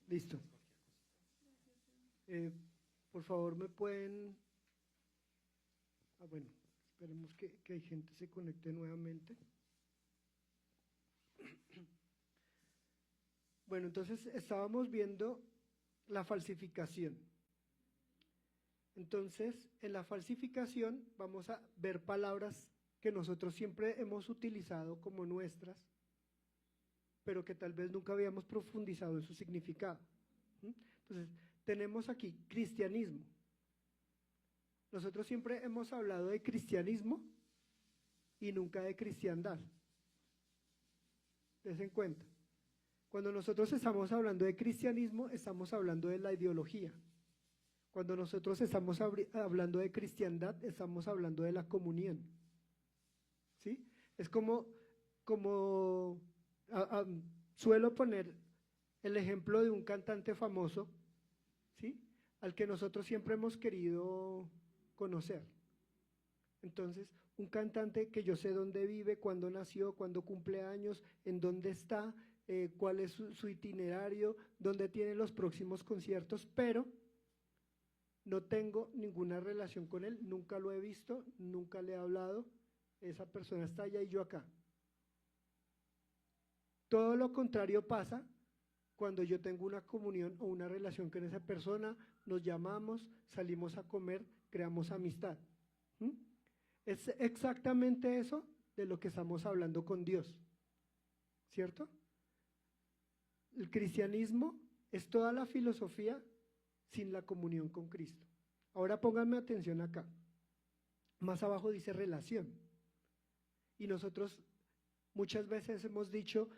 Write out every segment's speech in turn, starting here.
Listo. Por favor, me pueden... bueno, esperemos que hay gente se conecte nuevamente. Bueno, entonces estábamos viendo la falsificación. Entonces, en la falsificación vamos a ver palabras que nosotros siempre hemos utilizado como nuestras, pero que tal vez nunca habíamos profundizado en su significado. Entonces, tenemos aquí cristianismo. Nosotros siempre hemos hablado de cristianismo y nunca de cristiandad. Des en cuenta. Cuando nosotros estamos hablando de cristianismo, estamos hablando de la ideología. Cuando nosotros estamos hablando de cristiandad, estamos hablando de la comunión. ¿Sí? Es como suelo poner el ejemplo de un cantante famoso, ¿sí? Al que nosotros siempre hemos querido conocer. Entonces, un cantante que yo sé dónde vive, cuándo nació, cuándo cumple años, en dónde está, cuál es su itinerario, dónde tiene los próximos conciertos, pero no tengo ninguna relación con él, nunca lo he visto, nunca le he hablado, esa persona está allá y yo acá. Todo lo contrario pasa cuando yo tengo una comunión o una relación con esa persona, nos llamamos, salimos a comer, creamos amistad. Es exactamente eso de lo que estamos hablando con Dios, ¿cierto? El cristianismo es toda la filosofía sin la comunión con Cristo. Ahora pónganme atención acá. Más abajo dice relación. Y nosotros muchas veces hemos dicho,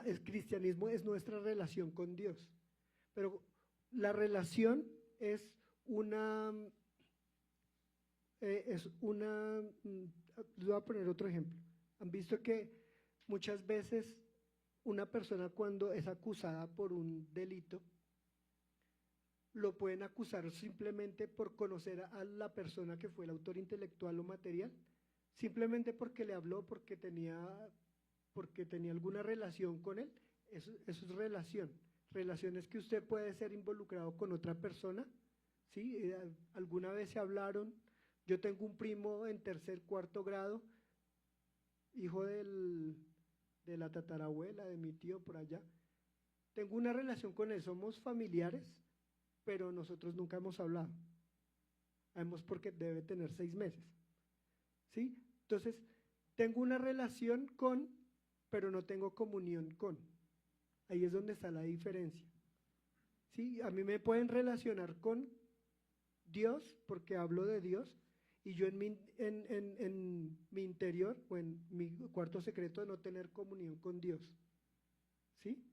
el cristianismo es nuestra relación con Dios. Pero la relación es una, les voy a poner otro ejemplo. Han visto que muchas veces una persona cuando es acusada por un delito, lo pueden acusar simplemente por conocer a la persona que fue el autor intelectual o material, simplemente porque le habló, porque tenía alguna relación con él. Eso es relación. Relaciones que usted puede ser involucrado con otra persona, ¿sí? Alguna vez se hablaron. Yo tengo un primo en tercer, cuarto grado, hijo de la tatarabuela de mi tío por allá. Tengo una relación con él, somos familiares, pero nosotros nunca hemos hablado. Sabemos porque debe tener 6 meses, ¿sí? Entonces, tengo una relación con, pero no tengo comunión con. Ahí es donde está la diferencia, ¿sí? A mí me pueden relacionar con Dios porque hablo de Dios, y yo en mi interior o en mi cuarto secreto de no tener comunión con Dios, ¿sí?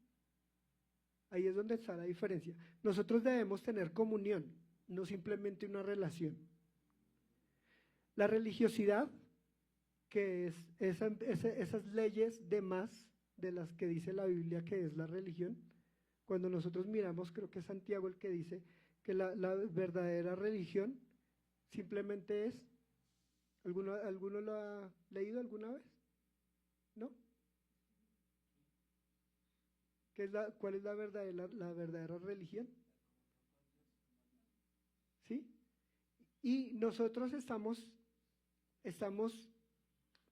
Ahí es donde está la diferencia. Nosotros debemos tener comunión, no simplemente una relación. La religiosidad, que es esas leyes de más de las que dice la Biblia que es la religión. Cuando nosotros miramos, creo que es Santiago el que dice que la verdadera religión simplemente es, ¿alguno lo ha leído alguna vez? ¿No? ¿Cuál es la verdadera religión? ¿Sí? Y nosotros estamos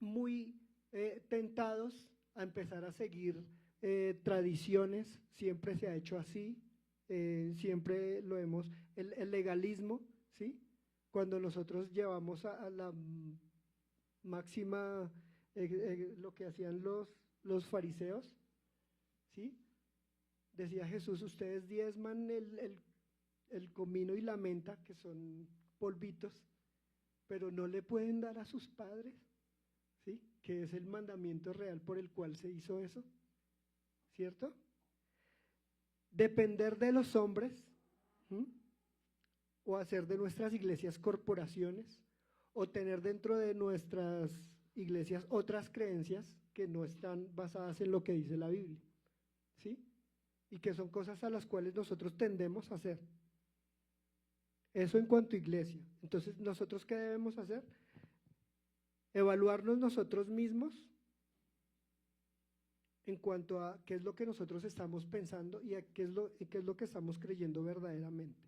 muy tentados a empezar a seguir tradiciones, siempre se ha hecho así, siempre lo hemos, el legalismo, ¿sí? Cuando nosotros llevamos a la máxima, lo que hacían los fariseos, ¿sí? Decía Jesús, ustedes diezman el comino y la menta, que son polvitos, pero no le pueden dar a sus padres, ¿sí? Que es el mandamiento real por el cual se hizo eso, ¿cierto? Depender de los hombres, o hacer de nuestras iglesias corporaciones, o tener dentro de nuestras iglesias otras creencias que no están basadas en lo que dice la Biblia, ¿sí? Y que son cosas a las cuales nosotros tendemos a hacer. Eso en cuanto a iglesia. Entonces, ¿nosotros qué debemos hacer? Evaluarnos nosotros mismos en cuanto a qué es lo que nosotros estamos pensando y a qué es lo que estamos creyendo verdaderamente,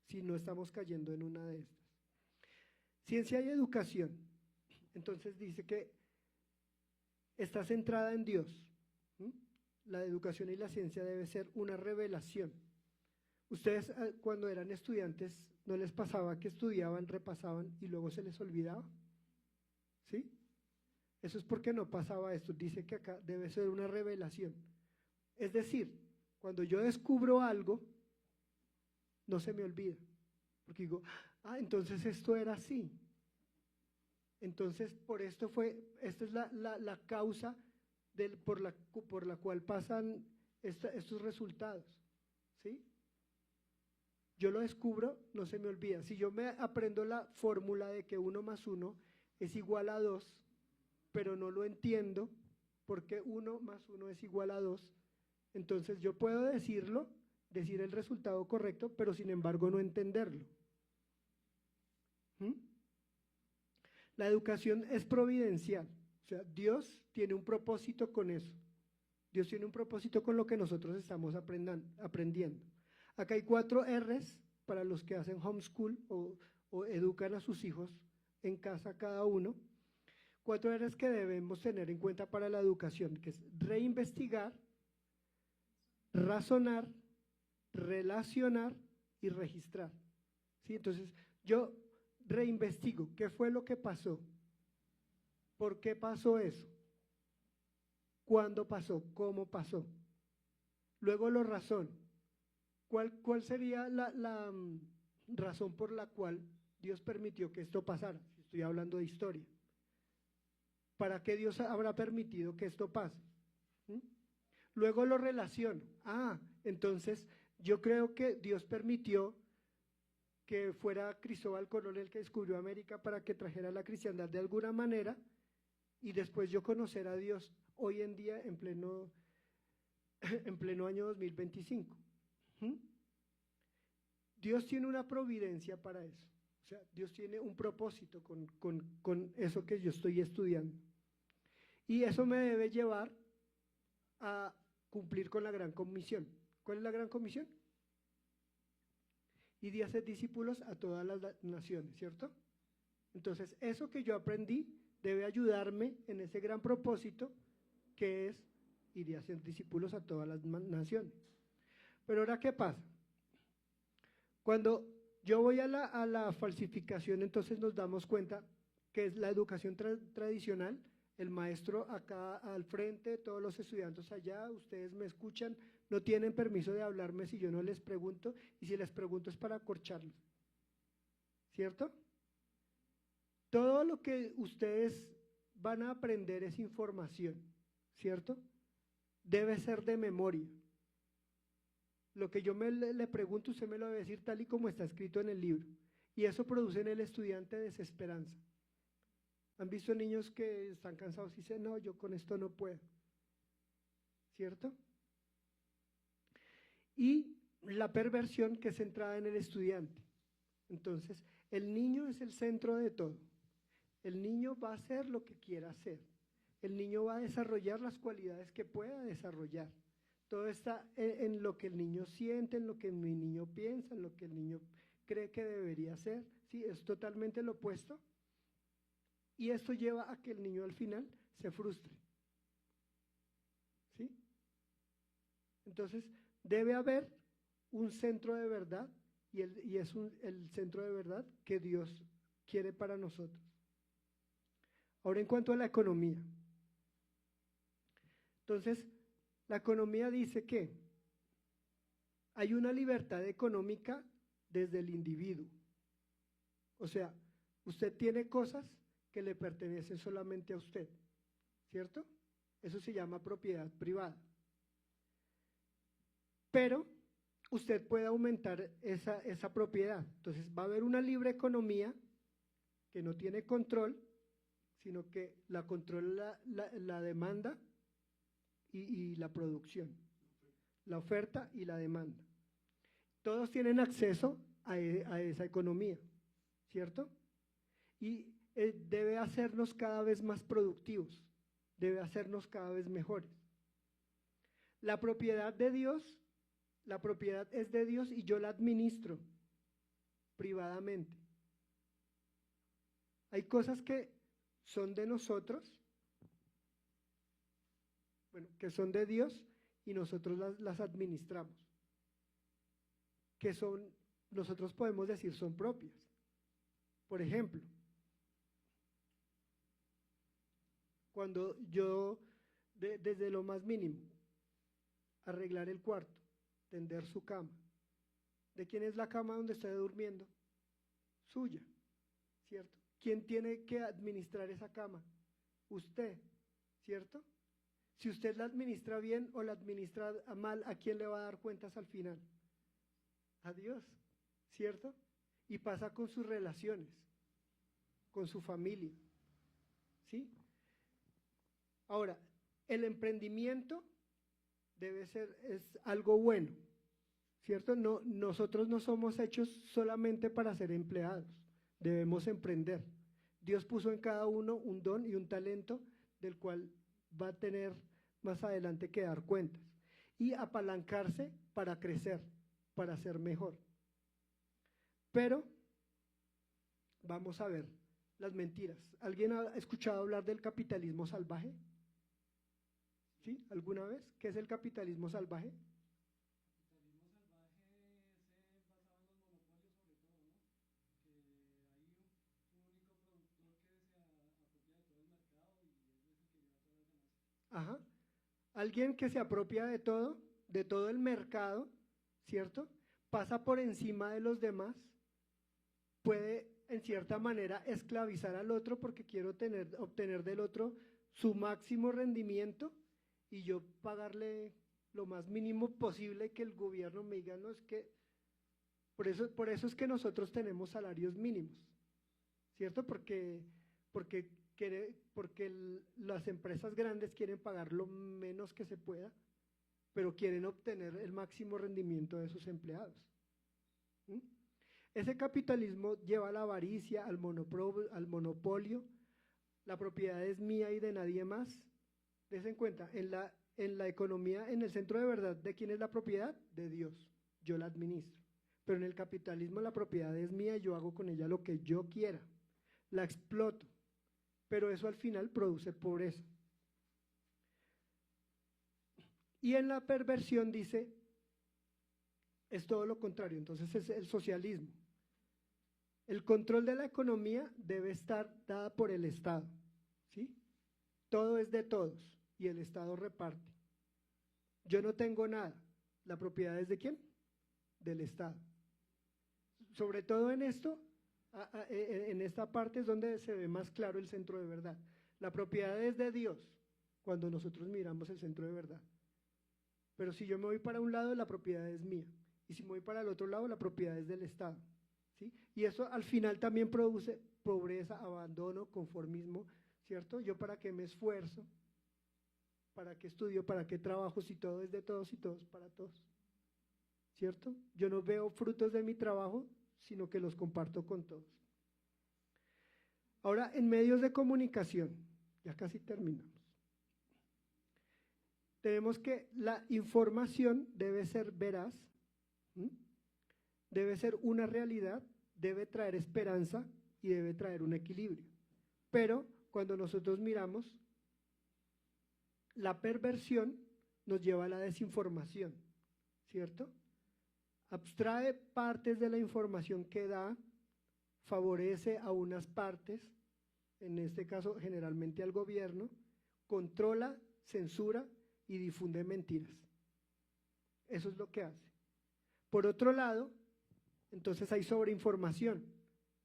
si no estamos cayendo en una de estas. Ciencia y educación. Entonces dice que está centrada en Dios. La educación y la ciencia debe ser una revelación. ¿Ustedes cuando eran estudiantes no les pasaba que estudiaban, repasaban y luego se les olvidaba? ¿Sí? Eso es porque no pasaba esto. Dice que acá debe ser una revelación. Es decir, cuando yo descubro algo, no se me olvida. Porque digo, entonces esto era así. Entonces, esta es la causa por la cual pasan estos resultados. ¿Sí? Yo lo descubro, no se me olvida. Si yo me aprendo la fórmula de que 1 más 1 es igual a 2, pero no lo entiendo porque 1 más 1 es igual a 2, entonces yo puedo decir el resultado correcto, pero sin embargo no entenderlo. La educación es providencial, o sea, Dios tiene un propósito con eso. Dios tiene un propósito con lo que nosotros estamos aprendiendo. Acá hay 4 R's para los que hacen homeschool o educan a sus hijos en casa cada uno. 4 R's que debemos tener en cuenta para la educación, que es reinvestigar, razonar, relacionar y registrar. ¿Sí? Entonces, yo reinvestigo qué fue lo que pasó, por qué pasó eso, cuándo pasó, cómo pasó. Luego lo razono. ¿Cuál sería la razón por la cual Dios permitió que esto pasara? Si estoy hablando de historia. ¿Para qué Dios habrá permitido que esto pase? Luego lo relaciono. Entonces yo creo que Dios permitió que fuera Cristóbal Colón el que descubrió América para que trajera la cristiandad de alguna manera y después yo conocer a Dios hoy en día en pleno año 2025. Dios tiene una providencia para eso. O sea, Dios tiene un propósito con eso que yo estoy estudiando. Y eso me debe llevar a cumplir con la gran comisión. ¿Cuál es la gran comisión? Y de hacer discípulos a todas las naciones, ¿cierto? Entonces, eso que yo aprendí debe ayudarme en ese gran propósito que es ir y hacer discípulos a todas las naciones. Pero ahora, ¿qué pasa? Cuando yo voy a la falsificación, entonces nos damos cuenta que es la educación tradicional, el maestro acá al frente, todos los estudiantes allá, ustedes me escuchan, no tienen permiso de hablarme si yo no les pregunto, y si les pregunto es para acorcharlos, ¿cierto? Todo lo que ustedes van a aprender es información, ¿cierto? Debe ser de memoria. Lo que yo le pregunto, usted me lo debe decir tal y como está escrito en el libro. Y eso produce en el estudiante desesperanza. ¿Han visto niños que están cansados y dicen, no, yo con esto no puedo? ¿Cierto? Y la perversión que es centrada en el estudiante. Entonces, el niño es el centro de todo. El niño va a hacer lo que quiera hacer. El niño va a desarrollar las cualidades que pueda desarrollar. Todo está en lo que el niño siente, en lo que mi niño piensa, en lo que el niño cree que debería hacer. ¿Sí? Es totalmente lo opuesto. Y esto lleva a que el niño al final se frustre. ¿Sí? Entonces, debe haber un centro de verdad y es el centro de verdad que Dios quiere para nosotros. Ahora, en cuanto a la economía. Entonces, la economía dice que hay una libertad económica desde el individuo. O sea, usted tiene cosas que le pertenecen solamente a usted, ¿cierto? Eso se llama propiedad privada. Pero usted puede aumentar esa propiedad. Entonces va a haber una libre economía que no tiene control, sino que la controla la demanda y la producción, la oferta y la demanda. Todos tienen acceso a esa economía, ¿cierto? Y debe hacernos cada vez más productivos, debe hacernos cada vez mejores. La propiedad de Dios, la propiedad es de Dios y yo la administro privadamente. Hay cosas que son de nosotros, bueno, que son de Dios y nosotros las administramos, que son, nosotros podemos decir son propias. Por ejemplo, cuando yo, desde lo más mínimo, arreglar el cuarto, tender su cama. ¿De quién es la cama donde está durmiendo? Suya, ¿cierto? ¿Quién tiene que administrar esa cama? Usted, ¿cierto? Si usted la administra bien o la administra mal, ¿a quién le va a dar cuentas al final? A Dios, ¿cierto? Y pasa con sus relaciones, con su familia, ¿sí? Ahora, el emprendimiento es algo bueno, ¿cierto? No, nosotros no somos hechos solamente para ser empleados, debemos emprender. Dios puso en cada uno un don y un talento del cual va a tener más adelante que dar cuentas y apalancarse para crecer, para ser mejor. Pero vamos a ver las mentiras. ¿Alguien ha escuchado hablar del capitalismo salvaje? ¿Sí? ¿Alguna vez? ¿Qué es el capitalismo salvaje? El capitalismo salvaje es basado en los monopolios sobre todo, ¿no? Que hay un único productor que se apropia de todo el mercado y es el que lleva todas las ganancias. Ajá. Alguien que se apropia de todo el mercado, ¿cierto? Pasa por encima de los demás, puede en cierta manera esclavizar al otro porque quiero obtener del otro su máximo rendimiento y yo pagarle lo más mínimo posible, que el gobierno me diga, no, es que, por eso es que nosotros tenemos salarios mínimos, ¿cierto? Porque las empresas grandes quieren pagar lo menos que se pueda, pero quieren obtener el máximo rendimiento de sus empleados. ¿Mm? Ese capitalismo lleva a la avaricia, al monopolio, la propiedad es mía y de nadie más. Des en cuenta, en la economía, en el centro de verdad, ¿de quién es la propiedad? De Dios, yo la administro. Pero en el capitalismo la propiedad es mía y yo hago con ella lo que yo quiera, la exploto, pero eso al final produce pobreza. Y en la perversión dice, es todo lo contrario, entonces es el socialismo. El control de la economía debe estar dada por el Estado, ¿sí? Todo es de todos y el Estado reparte. Yo no tengo nada, ¿la propiedad es de quién? Del Estado. Sobre todo en esto, en esta parte es donde se ve más claro el centro de verdad. La propiedad es de Dios cuando nosotros miramos el centro de verdad. Pero si yo me voy para un lado, la propiedad es mía. Y si me voy para el otro lado, la propiedad es del Estado, ¿sí? Y eso al final también produce pobreza, abandono, conformismo, ¿cierto? ¿Yo para qué me esfuerzo? ¿Para qué estudio? ¿Para qué trabajo? Si todo es de todos y todos para todos, ¿cierto? Yo no veo frutos de mi trabajo, sino que los comparto con todos. Ahora, en medios de comunicación, ya casi terminamos. Tenemos que la información debe ser veraz, debe ser una realidad, debe traer esperanza y debe traer un equilibrio. Pero cuando nosotros miramos, la perversión nos lleva a la desinformación, ¿cierto? Abstrae partes de la información que da, favorece a unas partes, en este caso generalmente al gobierno, controla, censura y difunde mentiras. Eso es lo que hace. Por otro lado, entonces hay sobreinformación.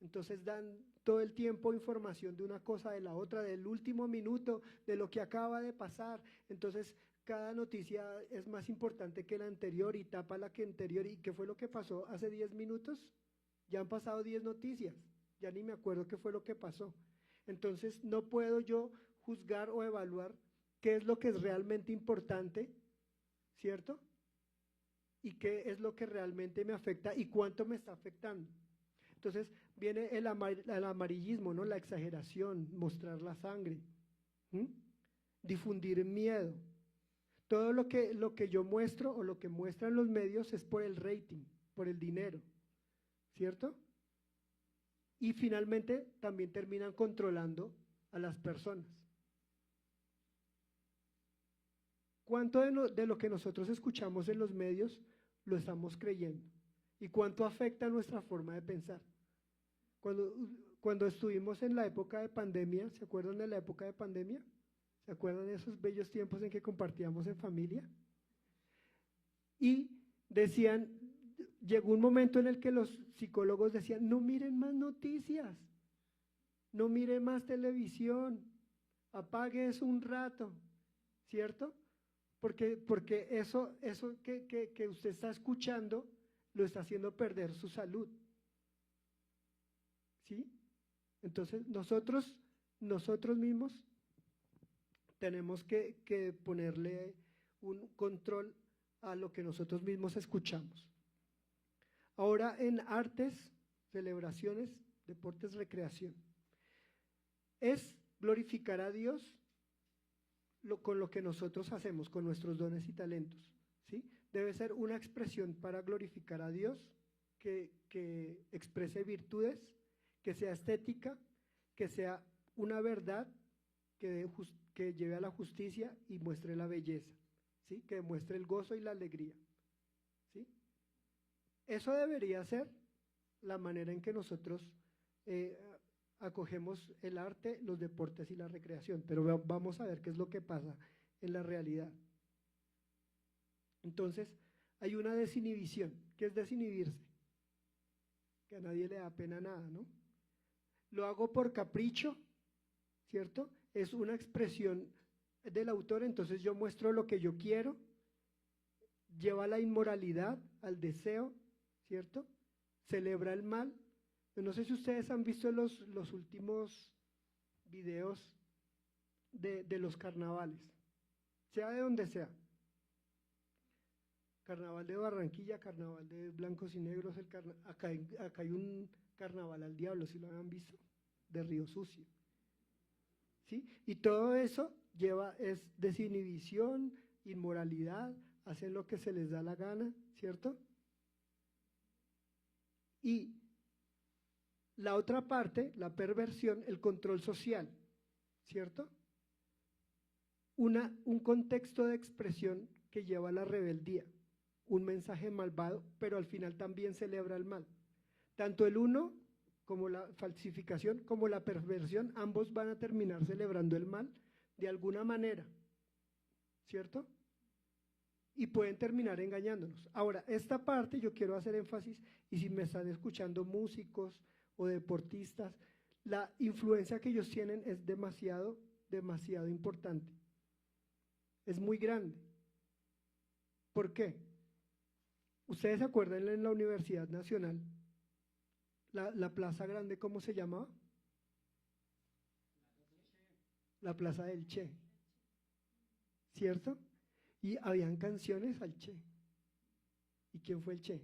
Entonces dan todo el tiempo información de una cosa, de la otra, del último minuto, de lo que acaba de pasar. Entonces cada noticia es más importante que la anterior y tapa la que anterior. ¿Y qué fue lo que pasó hace 10 minutos? Ya han pasado 10 noticias, ya ni me acuerdo qué fue lo que pasó. Entonces no puedo yo juzgar o evaluar qué es lo que es realmente importante, ¿cierto? Y qué es lo que realmente me afecta y cuánto me está afectando. Entonces viene el amarillismo, ¿no? La exageración, mostrar la sangre, difundir miedo. Todo lo que yo muestro o lo que muestran los medios es por el rating, por el dinero, ¿cierto? Y finalmente también terminan controlando a las personas. ¿Cuánto de lo que nosotros escuchamos en los medios lo estamos creyendo? ¿Y cuánto afecta nuestra forma de pensar? Cuando estuvimos en la época de pandemia, ¿se acuerdan de la época de pandemia? ¿Se acuerdan de esos bellos tiempos en que compartíamos en familia? Y decían, llegó un momento en el que los psicólogos decían, no miren más noticias, no mire más televisión, apague eso un rato, ¿cierto? Porque eso que usted está escuchando lo está haciendo perder su salud, ¿sí? Entonces nosotros mismos tenemos que ponerle un control a lo que nosotros mismos escuchamos. Ahora en artes, celebraciones, deportes, recreación. Es glorificar a Dios con lo que nosotros hacemos, con nuestros dones y talentos, ¿sí? Debe ser una expresión para glorificar a Dios, que exprese virtudes, que sea estética, que sea una verdad, que lleve a la justicia y muestre la belleza, ¿sí? Que muestre el gozo y la alegría, ¿sí? Eso debería ser la manera en que nosotros acogemos el arte, los deportes y la recreación, pero vamos a ver qué es lo que pasa en la realidad. Entonces, hay una desinhibición. ¿Qué es desinhibirse? Que a nadie le da pena nada, ¿no? Lo hago por capricho, ¿cierto? Es una expresión del autor, entonces yo muestro lo que yo quiero, lleva a la inmoralidad, al deseo, ¿cierto? Celebra el mal. No sé si ustedes han visto los últimos videos de los carnavales, sea de donde sea. Carnaval de Barranquilla, carnaval de blancos y negros, acá hay un carnaval al diablo, ¿sí lo han visto? De Río Sucio. ¿Sí? Y todo eso es desinhibición, inmoralidad, hacen lo que se les da la gana, ¿cierto? Y la otra parte, la perversión, el control social, ¿cierto? Un contexto de expresión que lleva a la rebeldía, un mensaje malvado, pero al final también celebra el mal. Tanto el uno como la falsificación, como la perversión, ambos van a terminar celebrando el mal de alguna manera, ¿cierto? Y pueden terminar engañándonos. Ahora, esta parte yo quiero hacer énfasis, y si me están escuchando músicos o deportistas, la influencia que ellos tienen es demasiado, demasiado importante. Es muy grande. ¿Por qué? ¿Ustedes se acuerdan en la Universidad Nacional? La Plaza Grande, ¿cómo se llamaba? La Plaza del Che, ¿cierto? Y habían canciones al Che. ¿Y quién fue el Che?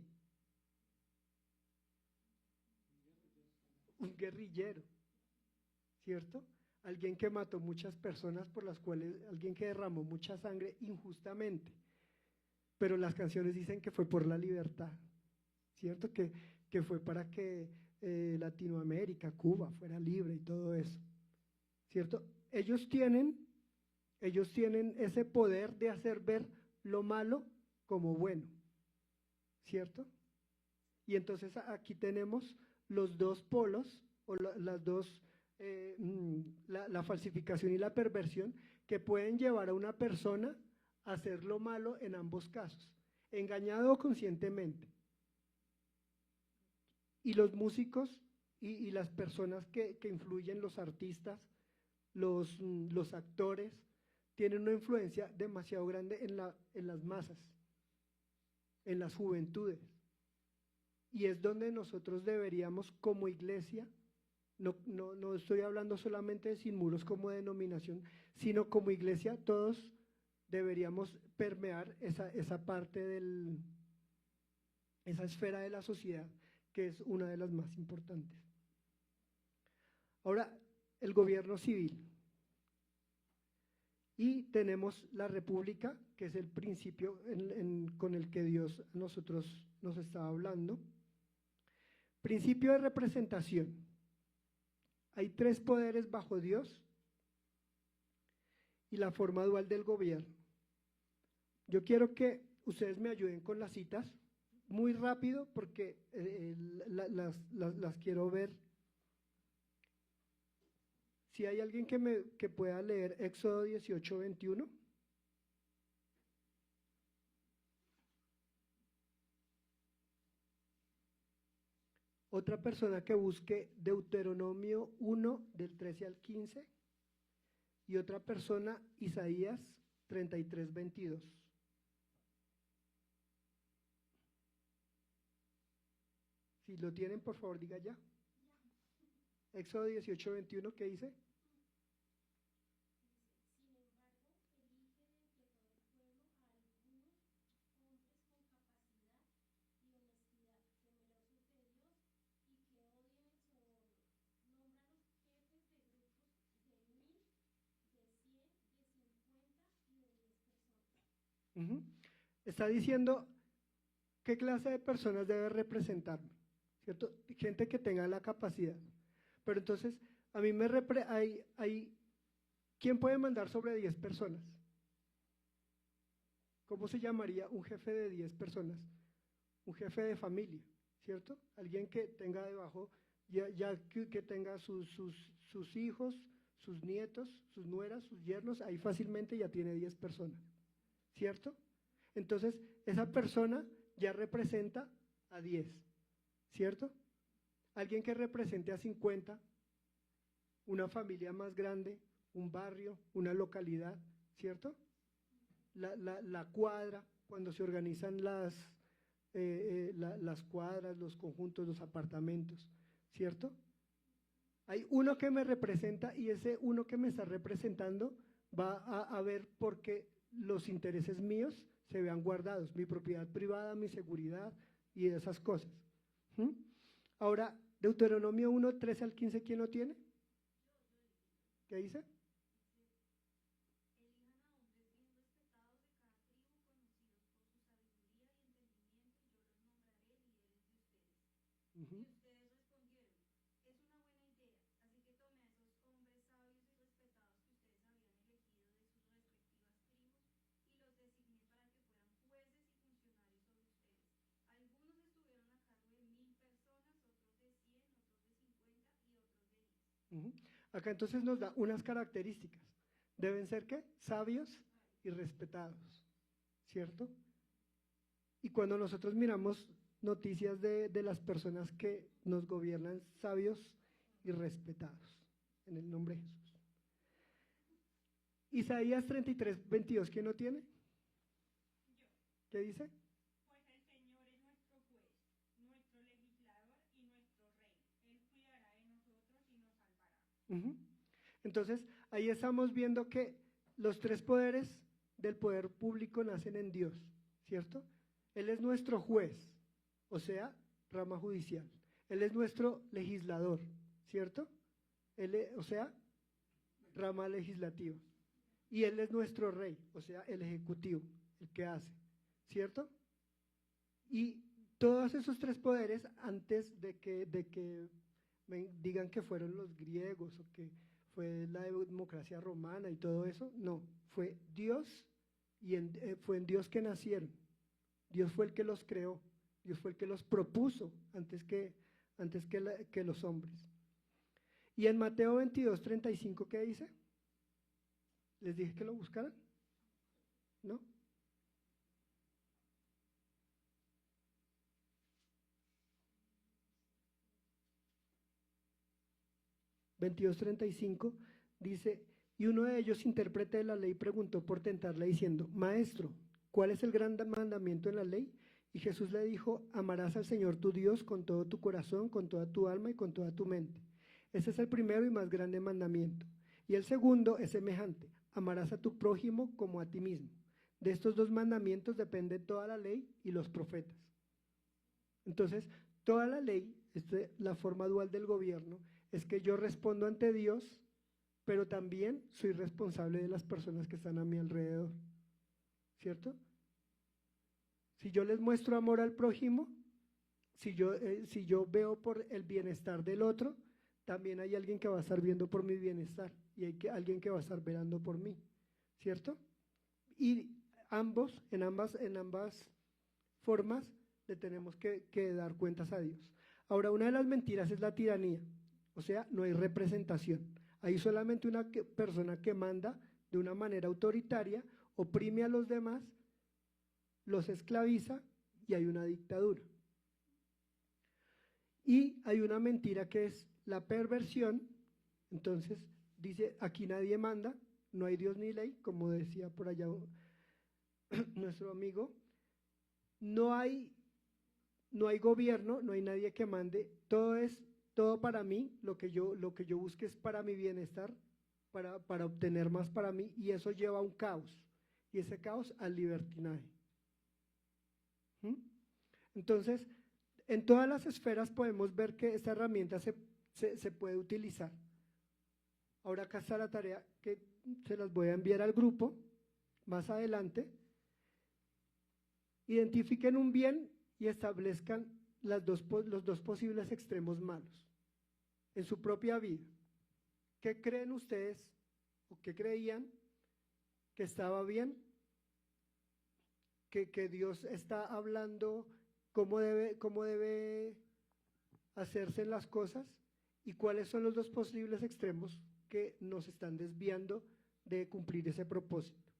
Un guerrillero, ¿cierto? Alguien que mató muchas personas, alguien que derramó mucha sangre injustamente. Pero las canciones dicen que fue por la libertad, ¿cierto? Que fue para que Latinoamérica, Cuba, fuera libre y todo eso, ¿cierto? Ellos tienen ese poder de hacer ver lo malo como bueno, ¿cierto? Y entonces aquí tenemos los dos polos, o las dos, la falsificación y la perversión, que pueden llevar a una persona a hacer lo malo en ambos casos, engañado o conscientemente. Y los músicos y las personas que influyen, los artistas, los actores, tienen una influencia demasiado grande en las masas, en las juventudes. Y es donde nosotros deberíamos, como iglesia, no estoy hablando solamente de Sin Muros como denominación, sino como iglesia todos deberíamos permear esa parte esa esfera de la sociedad, que es una de las más importantes. Ahora, el gobierno civil. Y tenemos la república, que es el principio con el que Dios a nosotros nos estaba hablando. Principio de representación. Hay tres poderes bajo Dios y la forma dual del gobierno. Yo quiero que ustedes me ayuden con las citas, muy rápido porque las quiero ver. Si hay alguien que pueda leer Éxodo 18, 21. Otra persona que busque Deuteronomio 1, del 13 al 15. Y otra persona, Isaías 33, 22. Si lo tienen, por favor, diga ya. Éxodo 18, 21, ¿qué dice? Está diciendo qué clase de personas debe representarme, ¿cierto? Gente que tenga la capacidad. Pero entonces, a mí ¿quién puede mandar sobre 10 personas? ¿Cómo se llamaría un jefe de 10 personas? Un jefe de familia, ¿cierto? Alguien que tenga debajo, que tenga sus hijos, sus nietos, sus nueras, sus yernos, ahí fácilmente ya tiene 10 personas, ¿cierto? Entonces, esa persona ya representa a 10, ¿cierto? Alguien que represente a 50, una familia más grande, un barrio, una localidad, ¿cierto? La cuadra, cuando se organizan las cuadras, los conjuntos, los apartamentos, ¿cierto? Hay uno que me representa y ese uno que me está representando va a ver por qué los intereses míos se vean guardados, mi propiedad privada, mi seguridad y esas cosas. Ahora, Deuteronomio 1, 13 al 15, ¿quién lo tiene? ¿Qué dice? Acá entonces nos da unas características. Deben ser ¿qué? Sabios y respetados, ¿cierto? Y cuando nosotros miramos noticias de las personas que nos gobiernan, sabios y respetados, en el nombre de Jesús. Isaías 33, 22, ¿quién lo tiene? ¿Qué dice? Pues el Señor es nuestro juez, nuestro legislador y nuestro rey. Él cuidará de nosotros y nos salvará. Entonces, ahí estamos viendo que los tres poderes del poder público nacen en Dios, ¿cierto? Él es nuestro juez, o sea, rama judicial. Él es nuestro legislador, ¿cierto? O sea, rama legislativa. Y Él es nuestro rey, o sea, el ejecutivo, el que hace, ¿cierto? Y todos esos tres poderes, antes de que me digan que fueron los griegos o que fue la democracia romana y todo eso, no, fue Dios y fue en Dios que nacieron. Dios fue el que los creó, Dios fue el que los propuso antes que los hombres. Y en Mateo 22, 35, ¿qué dice? ¿Les dije que lo buscaran? ¿No? (22:35) dice, y uno de ellos, intérprete de la ley, preguntó por tentarle diciendo, Maestro, ¿cuál es el gran mandamiento en la ley? Y Jesús le dijo, amarás al Señor tu Dios con todo tu corazón, con toda tu alma y con toda tu mente. Ese es el primero y más grande mandamiento. Y el segundo es semejante, amarás a tu prójimo como a ti mismo. De estos dos mandamientos depende toda la ley y los profetas. Entonces, toda la ley, la forma dual del gobierno, es que yo respondo ante Dios pero también soy responsable de las personas que están a mi alrededor, ¿cierto? Si yo les muestro amor al prójimo, si yo veo por el bienestar del otro, también hay alguien que va a estar viendo por mi bienestar y hay alguien que va a estar velando por mí, ¿cierto? Y en ambas formas le tenemos que dar cuentas a Dios. Ahora, una de las mentiras es la tiranía, o sea, no hay representación. Hay solamente una persona que manda de una manera autoritaria, oprime a los demás, los esclaviza y hay una dictadura. Y hay una mentira que es la perversión. Entonces dice, aquí nadie manda, no hay Dios ni ley, como decía por allá nuestro amigo, no hay gobierno, no hay nadie que mande, todo para mí, lo que yo busque es para mi bienestar, para obtener más para mí, y eso lleva a un caos, y ese caos al libertinaje. Entonces, en todas las esferas podemos ver que esta herramienta se puede utilizar. Ahora acá está la tarea que se las voy a enviar al grupo más adelante. Identifiquen un bien y establezcan los dos posibles extremos malos en su propia vida. ¿Qué creen ustedes o qué creían que estaba bien? Que Dios está hablando cómo debe hacerse las cosas y cuáles son los dos posibles extremos que nos están desviando de cumplir ese propósito.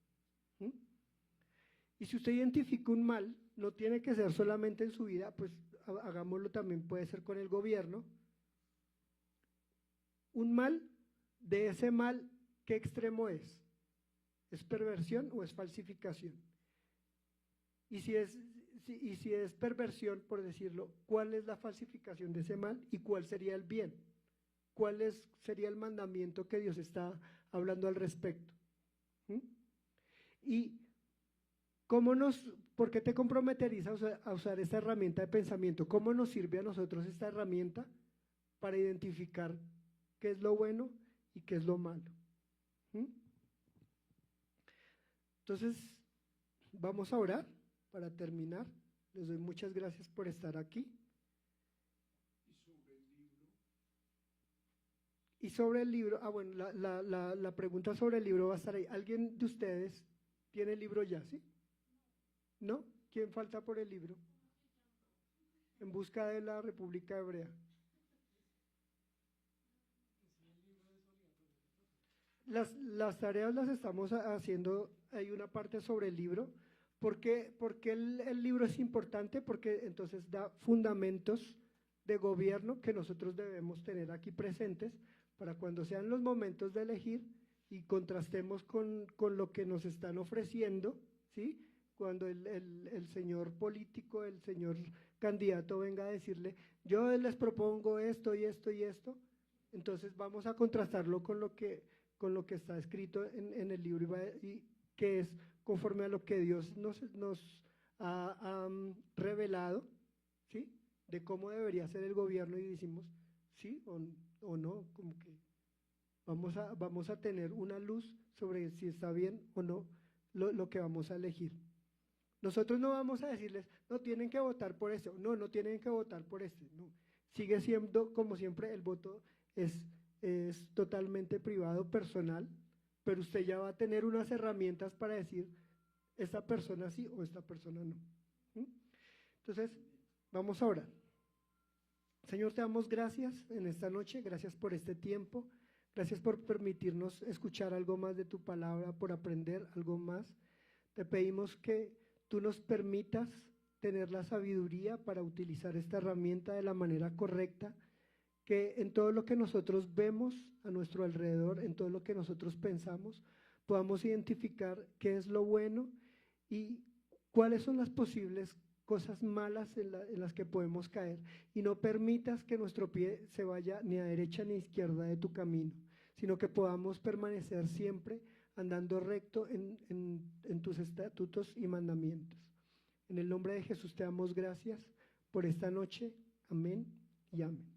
Y si usted identifica un mal, no tiene que ser solamente en su vida, pues hagámoslo también, puede ser con el gobierno. Un mal, de ese mal, ¿qué extremo es? ¿Es perversión o es falsificación? Y si es perversión, por decirlo, ¿cuál es la falsificación de ese mal y cuál sería el bien? ¿Cuál sería el mandamiento que Dios está hablando al respecto? Y ¿por qué te comprometerías a usar esta herramienta de pensamiento? ¿Cómo nos sirve a nosotros esta herramienta para identificar qué es lo bueno y qué es lo malo? Entonces, vamos a orar para terminar. Les doy muchas gracias por estar aquí. Y sobre el libro, bueno, la pregunta sobre el libro va a estar ahí. ¿Alguien de ustedes tiene el libro ya, sí? ¿No? ¿Quién falta por el libro? En busca de la República Hebrea. Las tareas las estamos haciendo, hay una parte sobre el libro. ¿Por qué el libro es importante? Porque entonces da fundamentos de gobierno que nosotros debemos tener aquí presentes para cuando sean los momentos de elegir y contrastemos con lo que nos están ofreciendo, ¿sí? Cuando el señor político, el señor candidato venga a decirle, yo les propongo esto y esto y esto, entonces vamos a contrastarlo con lo que está escrito en el libro y que es conforme a lo que Dios nos ha revelado, ¿sí? De cómo debería ser el gobierno y decimos, sí o no, como que vamos a tener una luz sobre si está bien o no lo que vamos a elegir. Nosotros no vamos a decirles, no tienen que votar por este, no tienen que votar por este, no. Sigue siendo, como siempre, el voto es totalmente privado, personal, pero usted ya va a tener unas herramientas para decir, esta persona sí o esta persona no. Entonces, vamos a orar. Señor, te damos gracias en esta noche, gracias por este tiempo, gracias por permitirnos escuchar algo más de tu palabra, por aprender algo más. Te pedimos que tú nos permitas tener la sabiduría para utilizar esta herramienta de la manera correcta, que en todo lo que nosotros vemos a nuestro alrededor, en todo lo que nosotros pensamos, podamos identificar qué es lo bueno y cuáles son las posibles cosas malas en las que podemos caer, y no permitas que nuestro pie se vaya ni a derecha ni a izquierda de tu camino, sino que podamos permanecer siempre andando recto en tus estatutos y mandamientos. En el nombre de Jesús te damos gracias por esta noche. Amén y amén.